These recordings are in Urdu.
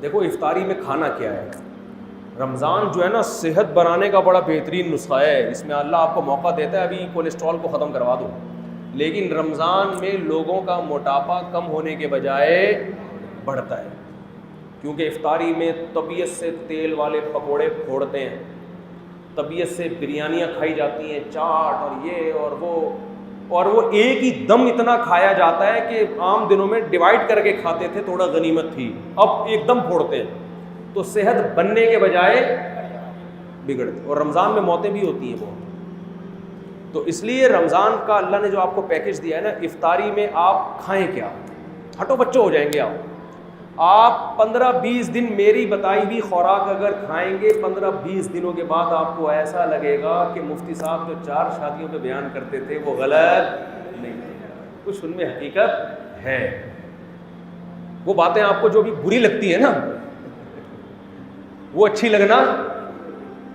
دیکھو افطاری میں کھانا کیا ہے. رمضان جو ہے نا صحت بنانے کا بڑا بہترین نسخہ ہے. اس میں اللہ آپ کو موقع دیتا ہے ابھی کولیسٹرول کو ختم کروا دو. لیکن رمضان میں لوگوں کا موٹاپا کم ہونے کے بجائے بڑھتا ہے, کیونکہ افطاری میں طبیعت سے تیل والے پکوڑے پھوڑتے ہیں, طبیعت سے بریانیاں کھائی جاتی ہیں, چاٹ اور یہ اور وہ ایک ہی دم اتنا کھایا جاتا ہے کہ عام دنوں میں ڈیوائڈ کر کے کھاتے تھے, تھوڑا غنیمت تھی, اب ایک دم پھوڑتے ہیں, تو صحت بننے کے بجائے بگڑتی. اور رمضان میں موتیں بھی ہوتی ہیں بہت. تو اس لیے رمضان کا اللہ نے جو آپ کو پیکج دیا ہے نا, افطاری میں آپ کھائیں کیا, ہٹو بچوں ہو جائیں گے آپ 15-20 دن میری بتائی ہوئی خوراک اگر کھائیں گے, 15-20 دنوں کے بعد آپ کو ایسا لگے گا کہ مفتی صاحب جو 4 شادیوں پہ بیان کرتے تھے وہ غلط نہیں تھے, کچھ ان میں حقیقت ہے. وہ باتیں آپ کو جو بھی بری لگتی ہیں نا وہ اچھی لگنا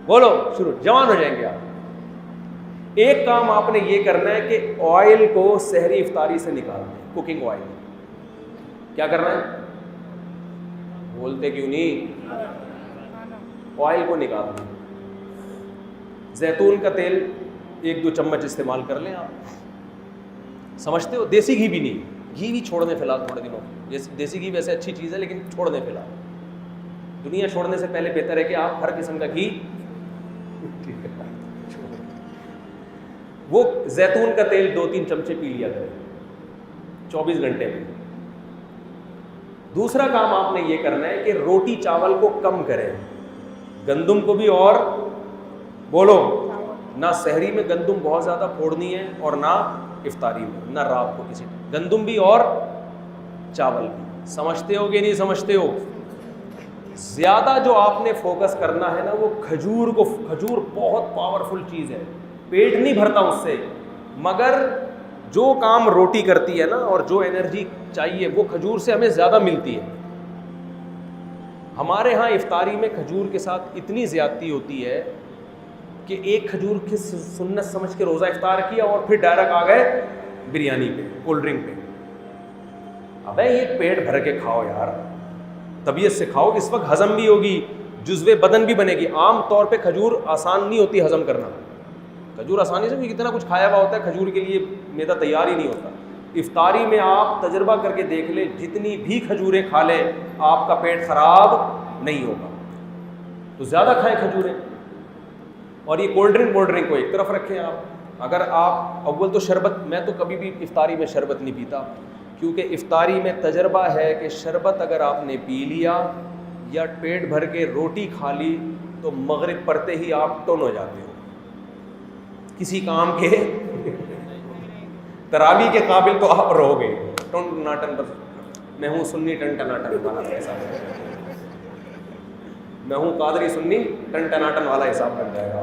بولو شروع, جوان ہو جائیں گے آپ. ایک کام آپ نے یہ کرنا ہے کہ آئل کو سحری افطاری سے نکالنا ہے, کوکنگ آئل. کیا کرنا ہے, بولتے کیوں نہیں, آئل کو نکالنا. زیتون کا تیل 1-2 چمچ استعمال کر لیں آپ, سمجھتے ہو, دیسی گھی بھی نہیں, گھی بھی چھوڑ دیں فی الحال تھوڑے دنوں. دیسی گھی ویسے اچھی چیز ہے لیکن چھوڑ دیں فی الحال. دنیا چھوڑنے سے پہلے بہتر ہے کہ آپ ہر قسم کا گھی, وہ زیتون کا تیل 2-3 چمچے پی لیا کریں 24 گھنٹے میں. دوسرا کام آپ نے یہ کرنا ہے کہ روٹی چاول کو کم کریں, گندم کو بھی, اور بولو نہ سحری میں گندم بہت زیادہ پھوڑنی ہے اور نہ افطاری میں, نہ رات کو کسی, گندم بھی اور چاول بھی. سمجھتے ہو کہ نہیں سمجھتے ہو؟ زیادہ جو آپ نے فوکس کرنا ہے نا وہ کھجور کو. کھجور بہت پاورفل چیز ہے, پیٹ نہیں بھرتا اس سے, مگر جو کام روٹی کرتی ہے نا اور جو انرجی چاہیے وہ کھجور سے ہمیں زیادہ ملتی ہے. ہمارے ہاں افطاری میں کھجور کے ساتھ اتنی زیادتی ہوتی ہے کہ ایک کھجور کی سنت سمجھ کے روزہ افطار کیا اور پھر ڈائریکٹ آ گئے بریانی پہ, کولڈ ڈرنک پہ. ابے یہ پیٹ بھر کے کھاؤ یار, طبیعت سے کھاؤ, اس وقت ہضم بھی ہوگی, جزوے بدن بھی بنے گی. عام طور پہ کھجور آسان نہیں ہوتی ہضم کرنا, کھجور آسانی سے, کتنا کچھ کھایا ہوا ہوتا ہے, کھجور کے لیے میدا تیار ہی نہیں ہوتا. افطاری میں آپ تجربہ کر کے دیکھ لیں, جتنی بھی کھجوریں کھا لیں آپ کا پیٹ خراب نہیں ہوگا. تو زیادہ کھائیں کھجوریں. اور یہ کولڈ ڈرنک کو ایک طرف رکھیں آپ. اگر آپ اول تو شربت, میں تو کبھی بھی افطاری میں شربت نہیں پیتا, کیونکہ افطاری میں تجربہ ہے کہ شربت اگر آپ نے پی لیا یا پیٹ بھر کے روٹی کھا لی تو مغرب پڑھتے ہی آپ ٹن ہو جاتے ہو, کسی کام کے تراویح کے قابل تو آپ رہو گے. ٹن ٹناٹن, بس میں ہوں سنی ٹن ٹناٹن والا حساب, میں ہوں قادری سنی ٹن ٹناٹن والا حساب بن جائے گا.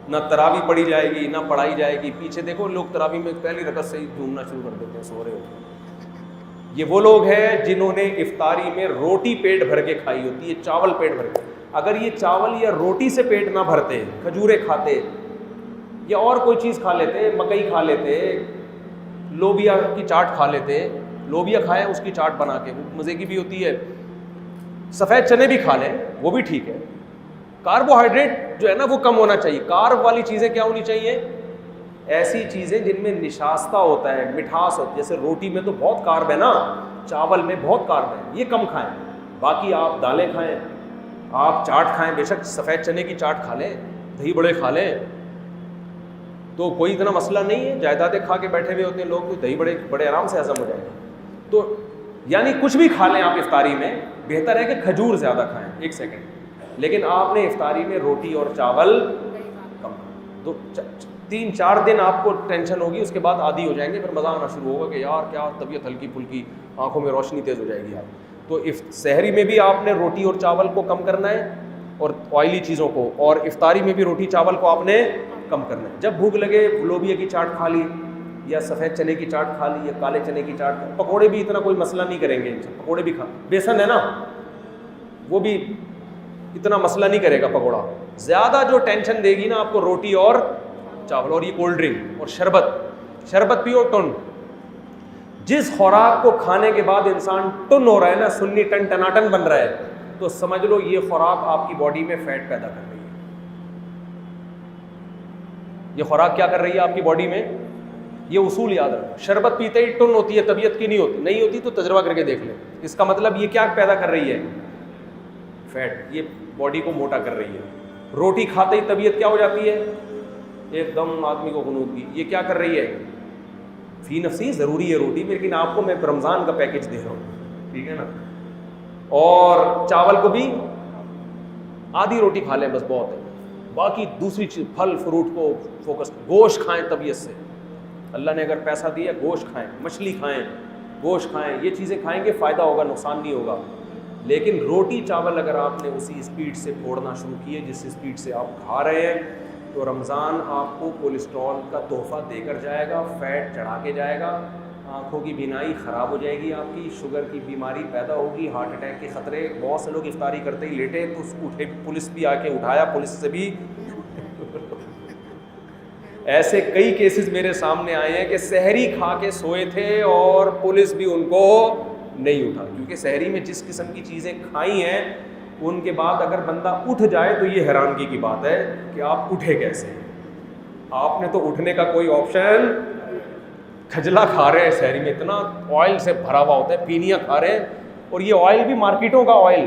نہ تراویح پڑھی جائے گی نہ پڑھائی جائے گی. پیچھے دیکھو لوگ تراویح میں پہلی رکعت سے ہی جھومنا شروع کر دیتے ہیں, سو رہے ہوتے ہیں. یہ وہ لوگ ہیں جنہوں نے افطاری میں روٹی پیٹ بھر کے کھائی ہوتی ہے, چاول پیٹ بھر کے. اگر یہ چاول یا روٹی سے پیٹ نہ بھرتے, کھجوریں کھاتے یا اور کوئی چیز کھا لیتے, مکئی کھا لیتے, لوبیا کی چاٹ کھا لیتے, لوبیا کھائیں اس کی چاٹ بنا کے, وہ مزے کی بھی ہوتی ہے. سفید چنے بھی کھا لیں وہ بھی ٹھیک ہے. کاربوہائیڈریٹ جو ہے نا وہ کم ہونا چاہیے. کارب والی چیزیں کیا ہونی چاہیے, ایسی چیزیں جن میں نشاستہ ہوتا ہے, مٹھاس ہوتی ہے. جیسے روٹی میں تو بہت کارب ہے نا, چاول میں بہت کارب ہے, یہ کم کھائیں. باقی آپ دالیں کھائیں, آپ چاٹ کھائیں, بے شک سفید چنے کی چاٹ کھا لیں, دہی بڑے کھا لیں, تو کوئی اتنا مسئلہ نہیں ہے. جائیدادیں کھا کے بیٹھے ہوئے ہوتے ہیں لوگ, دہی بڑے آرام سے ہضم ہو جائے گا. تو یعنی کچھ بھی کھا لیں آپ افطاری میں, بہتر ہے کہ کھجور زیادہ کھائیں. ایک سیکنڈ, لیکن آپ نے افطاری میں روٹی اور چاول کم, تو 3-4 دن آپ کو ٹینشن ہوگی, اس کے بعد عادی ہو جائیں گے, پھر مزہ آنا شروع ہوگا کہ یار کیا طبیعت ہلکی پھلکی, آنکھوں میں روشنی تیز ہو جائے گی آپ. تو سحری میں بھی آپ نے روٹی اور چاول کو کم کرنا ہے اور آئلی چیزوں کو, اور افطاری میں بھی روٹی چاول کو آپ نے کم کرنا ہے. جب بھوک لگے لوبیا کی چاٹ کھا لی یا سفید چنے کی چاٹ کھا لی یا کالے چنے کی چاٹ. پکوڑے بھی اتنا کوئی مسئلہ نہیں کریں گے, پکوڑے بھی کھا, بیسن ہے نا وہ بھی اتنا مسئلہ نہیں کرے گا پکوڑا. زیادہ جو ٹینشن دے گی نا آپ کو روٹی اور چاول, اور یہ کولڈ ڈرنک اور شربت پیو ٹن. جس خوراک کو کھانے کے بعد انسان ٹن ہو رہا ہے نا, سنی ٹن ٹناٹن بن رہا ہے, تو سمجھ لو یہ خوراک آپ کی باڈی میں فیٹ پیدا کر رہی ہے. یہ خوراک کیا کر رہی ہے آپ کی باڈی میں؟ یہ اصول یاد رکھو. شربت پیتے ہی ٹن ہوتی ہے, طبیعت کی نہیں ہوتی, نہیں ہوتی تو تجربہ کر کے دیکھ لیں. اس کا مطلب یہ کیا پیدا کر رہی ہے؟ فیٹ. یہ باڈی کو موٹا کر رہی ہے. روٹی کھاتے ہی طبیعت کیا ہو جاتی ہے؟ ایک دم آدمی کو غنودگی. یہ کیا کر رہی ہے؟ فی نفسی ضروری ہے روٹی, لیکن آپ کو میں رمضان کا پیکج دے رہا ہوں, ٹھیک ہے نا. اور چاول کو بھی آدھی روٹی کھا لیں بس بہت ہے, باقی دوسری چیز پھل فروٹ کو فوکس. گوشت کھائیں طبیعت سے, اللہ نے اگر پیسہ دیا گوشت کھائیں, مچھلی کھائیں, گوشت کھائیں, یہ چیزیں کھائیں گے فائدہ ہوگا, نقصان نہیں ہوگا. لیکن روٹی چاول اگر آپ نے اسی اسپیڈ سے پھوڑنا شروع کیے جس اسپیڈ سے آپ کھا رہے ہیں, تو رمضان آپ کو کولیسٹرول کا تحفہ دے کر جائے گا, فیٹ چڑھا کے جائے گا, آنکھوں کی بینائی خراب ہو جائے گی آپ کی, شوگر کی بیماری پیدا ہوگی, ہارٹ اٹیک کے خطرے. بہت سے لوگ افطاری کرتے ہی لیٹے تو اٹھے, پولیس بھی آ کے اٹھایا, پولیس سے بھی ایسے کئی کیسز میرے سامنے آئے ہیں کہ سحری کھا کے سوئے تھے اور پولیس بھی ان کو نہیں اٹھا, کیونکہ سحری میں جس قسم کی چیزیں کھائی ہیں ان کے بعد اگر بندہ اٹھ جائے تو یہ حیرانگی کی بات ہے کہ آپ اٹھے کیسے. آپ نے تو اٹھنے کا کوئی آپشن, کھجلا کھا رہے ہیں سحری میں, اتنا آئل سے بھرا ہوا ہوتا ہے, پینیاں کھا رہے ہیں, اور یہ آئل بھی مارکیٹوں کا آئل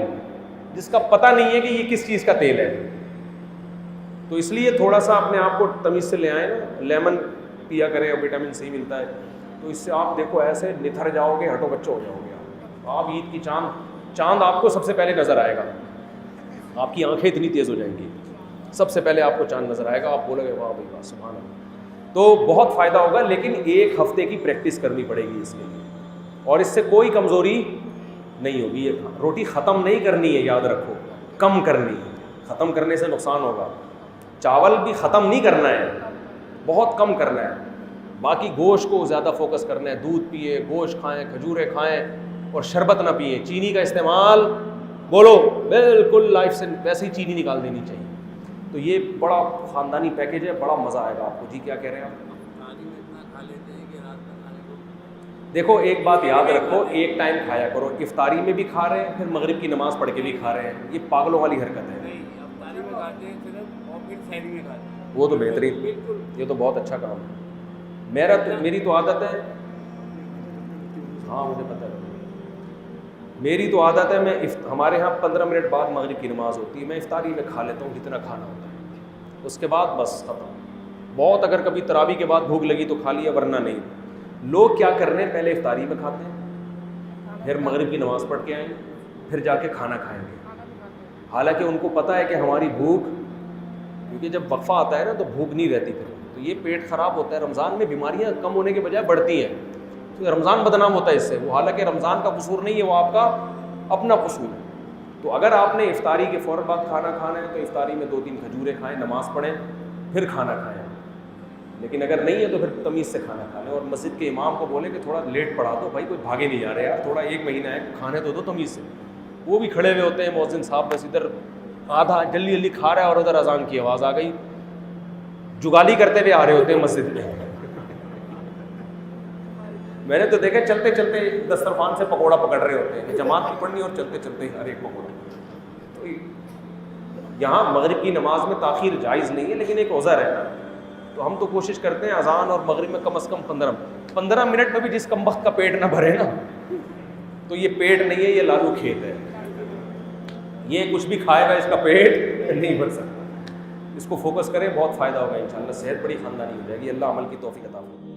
جس کا پتہ نہیں ہے کہ یہ کس چیز کا تیل ہے. تو اس لیے تھوڑا سا اپنے آپ کو تمیز سے لے آئیں نا. لیمن پیا کریں, اور وٹامن سی ملتا ہے, تو اس سے آپ دیکھو ایسے نتھر جاؤ گے, ہٹو بچو ہو جاؤ گے. آپ عید کی چاند آپ کو سب سے پہلے نظر آئے گا, آپ کی آنکھیں اتنی تیز ہو جائیں گی, سب سے پہلے آپ کو چاند نظر آئے گا, آپ بولو گے واہ بھائی واہ سبحان اللہ. تو بہت فائدہ ہوگا, لیکن ایک ہفتے کی پریکٹس کرنی پڑے گی اس کے لیے, اور اس سے کوئی کمزوری نہیں ہوگی. یہ روٹی ختم نہیں کرنی ہے, یاد رکھو, کم کرنی ہے. ختم کرنے سے نقصان ہوگا. چاول بھی ختم نہیں کرنا ہے, بہت کم کرنا ہے. باقی گوشت کو زیادہ فوکس کرنا ہے, دودھ پیے, گوشت کھائیں, کھجوریں کھائیں, اور شربت نہ پئیں. چینی کا استعمال بولو بالکل لائف سے ویسے ہی چینی نکال دینی چاہیے. تو یہ بڑا خاندانی پیکیج ہے, بڑا مزہ آئے گا آپ کو. جی کیا کہہ رہے ہیں آپ؟ دیکھو ایک بات یاد رکھو, ایک ٹائم کھایا کرو. افطاری میں بھی کھا رہے ہیں, پھر مغرب کی نماز پڑھ کے بھی کھا رہے ہیں, یہ پاگلوں والی حرکت ہے. وہ تو بہترین, یہ تو بہت اچھا کام ہے. میری تو عادت ہے, ہاں مجھے پتہ ہے, میری تو عادت ہے, میں ہمارے یہاں 15 منٹ بعد مغرب کی نماز ہوتی ہے, میں افطاری میں کھا لیتا ہوں جتنا کھانا ہوتا ہے, اس کے بعد بس ختم. بہت اگر کبھی تراویح کے بعد بھوک لگی تو کھا لیا, ورنہ نہیں. لوگ کیا کر رہے ہیں, پہلے افطاری میں کھاتے ہیں, پھر مغرب کی نماز پڑھ کے آئیں گے, پھر جا کے کھانا کھائیں گے. حالانکہ ان کو پتہ ہے کہ ہماری بھوک, کیونکہ جب وقفہ آتا ہے نا تو بھوک نہیں رہتی پھر, تو یہ پیٹ خراب ہوتا ہے. رمضان میں بیماریاں کم ہونے کے بجائے بڑھتی ہیں, تو رمضان بدنام ہوتا ہے اس سے. وہ حالانکہ رمضان کا قصور نہیں ہے, وہ آپ کا اپنا قصور ہے. تو اگر آپ نے افطاری کے فوراً بعد کھانا کھانا ہے تو افطاری میں 2-3 کھجوریں کھائیں, نماز پڑھیں, پھر کھانا کھائیں. لیکن اگر نہیں ہے تو پھر تمیز سے کھانا کھا لیں, اور مسجد کے امام کو بولیں کہ تھوڑا لیٹ پڑھا دو بھائی, کوئی بھاگے نہیں جا رہے یار, تھوڑا 1 مہینہ ہے, کھانے تو دو تمیز سے. وہ بھی کھڑے ہوئے ہوتے ہیں مؤذن صاحب, بس ادھر آدھا جلدی جلدی کھا رہا ہے اور ادھر اذان کی آواز آ گئی, جگالی کرتے ہوئے آ رہے ہوتے ہیں مسجد میں. میں نے تو دیکھا چلتے چلتے دسترخوان سے پکوڑا پکڑ رہے ہوتے ہیں, جماعت کی پڑھنی اور چلتے چلتے ہر ایک پکوڑا. تو یہاں مغرب کی نماز میں تاخیر جائز نہیں ہے, لیکن ایک عذر ہے. تو ہم تو کوشش کرتے ہیں اذان اور مغرب میں کم از کم 15 منٹ میں بھی جس کم وقت کا پیٹ نہ بھرے نا, تو یہ پیٹ نہیں ہے, یہ لالو کھیت ہے. یہ کچھ بھی کھائے گا اس کا پیٹ نہیں بھر سکتا. اس کو فوکس کریں, بہت فائدہ ہوگا انشاءاللہ, صحت بڑی خاندانی ہو جائے گی. اللہ عمل کی توفیق عطا فرمائے.